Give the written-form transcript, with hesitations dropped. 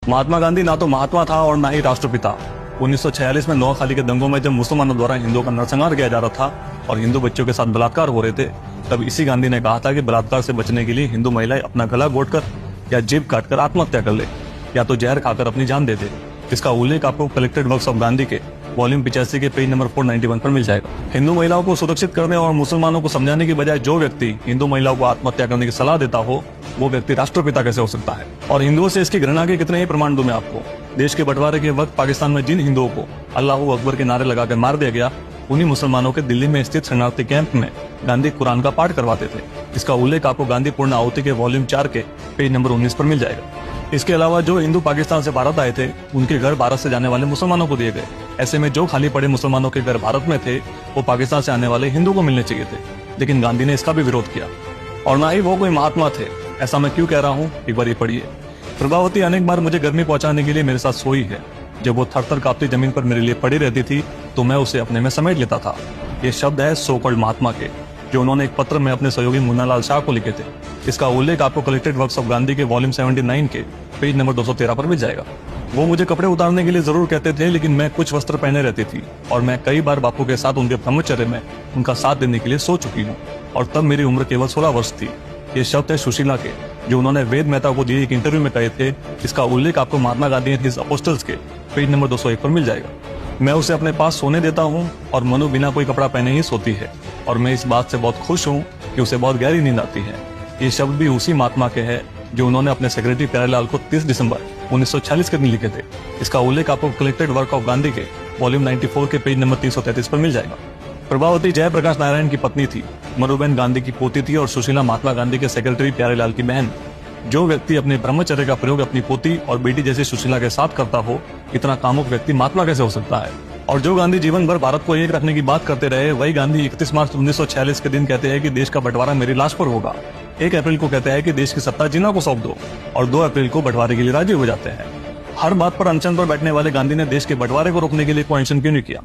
महात्मा गांधी ना तो महात्मा था और ना ही राष्ट्रपिता। 1946 में नोआखाली के दंगों में जब मुसलमानों द्वारा हिंदुओं का नरसंहार किया जा रहा था और हिंदू बच्चों के साथ बलात्कार हो रहे थे, तब इसी गांधी ने कहा था कि बलात्कार से बचने के लिए हिंदू महिलाएं अपना गला घोटकर या जीभ काटकर आत्महत्या कर ले या तो जहर खाकर अपनी जान दे दे। इसका उल्लेख आपको कलेक्टेड वर्क्स ऑफ गांधी के वॉल्यूम 85 के पेज नंबर 491 पर मिल जाएगा। हिंदू महिलाओं को सुरक्षित करने और मुसलमानों को समझाने की बजाय जो व्यक्ति हिंदू महिलाओं को आत्महत्या करने की सलाह देता हो, वो व्यक्ति राष्ट्रपिता कैसे हो सकता है? और हिंदुओं से इसकी घृणा के कितने ही प्रमाण दूं मैं आपको। देश के बंटवारे के वक्त पाकिस्तान में जिन हिंदुओं को अल्लाह अकबर के नारे लगाकर मार दिया गया, उन्हीं मुसलमानों के दिल्ली में स्थित शरणार्थी कैंप में गांधी कुरान का पाठ करवाते थे। इसका उल्लेख आपको गांधी पूर्ण आहुति के वॉल्यूम 4 के पेज नंबर 19 पर मिल जाएगा। इसके अलावा जो हिंदू पाकिस्तान से भारत आए थे, उनके घर भारत से जाने वाले मुसलमानों को दिए गए। ऐसे में जो खाली पड़े मुसलमानों के घर भारत में थे, वो पाकिस्तान से आने वाले हिंदू को मिलने चाहिए थे, लेकिन गांधी ने इसका भी विरोध किया। और ना ही वो कोई महात्मा थे। ऐसा मैं क्यों कह रहा हूँ, एक बार ये पढ़िए। प्रभावती अनेक बार मुझे गर्मी पहुंचाने के लिए मेरे साथ सोई है। जब वो थर थर कांपती जमीन पर मेरे लिए पड़ी रहती थी तो मैं उसे अपने में समेट लेता था। ये शब्द है सो कॉल्ड महात्मा के, जो उन्होंने एक पत्र में अपने सहयोगी मुन्ना लाल शाह को लिखे थे। इसका उल्लेख आपको कलेक्टेड वर्क्स ऑफ गांधी के वॉल्यूम 79 के पेज नंबर 213 पर मिल जाएगा। वो मुझे कपड़े उतारने के लिए जरूर कहते थे, लेकिन मैं कुछ वस्त्र पहने रहती थी और मैं कई बार बापू के साथ उनके ब्रह्मचर्य में उनका साथ देने के लिए सो चुकी हूँ, और तब मेरी उम्र केवल 16 वर्ष थी। ये शब्द है सुशीला के, जो उन्होंने वेद मेहता को दिए एक इंटरव्यू में कहे थे। इसका उल्लेख आपको Mahatma Gandhi and his apostles के पेज नंबर 201 पर मिल जाएगा। मैं उसे अपने पास सोने देता हूँ और मनु बिना कोई कपड़ा पहने ही सोती है, और मैं इस बात से बहुत खुश हूँ कि उसे बहुत गहरी नींद आती है। ये शब्द भी उसी महात्मा के हैं जो उन्होंने अपने सेक्रेटरी प्यारेलाल को 30 दिसंबर 1946 के दिन लिखे थे। इसका उल्लेख आपको कलेक्टेड वर्क ऑफ गांधी के वॉल्यूम 94 के पेज नंबर 333 पर मिल जाएगा। प्रभावती जयप्रकाश नारायण की पत्नी थी, मनुबेन गांधी की पोती थी और सुशीला महात्मा गांधी के सेक्रेटरी प्यारेलाल की बहन। जो व्यक्ति अपने ब्रह्मचर्य का प्रयोग अपनी पोती और बेटी जैसी सुशीला के साथ करता हो, इतना कामुक व्यक्ति महात्मा कैसे हो सकता है? और जो गांधी जीवन भर भारत को एक रखने की बात करते रहे, वही गांधी 31 मार्च 1946 के दिन कहते हैं कि देश का बंटवारा मेरी लाश पर होगा। 1 अप्रैल को कहते हैं कि देश की सत्ता जिन्ना को सौंप दो, और 2 अप्रैल को बंटवारे के लिए राजी हो जाते हैं। हर बात पर अनशन पर बैठने वाले गांधी ने देश के बंटवारे को रोकने के लिए कोई अनशन क्यों नहीं किया?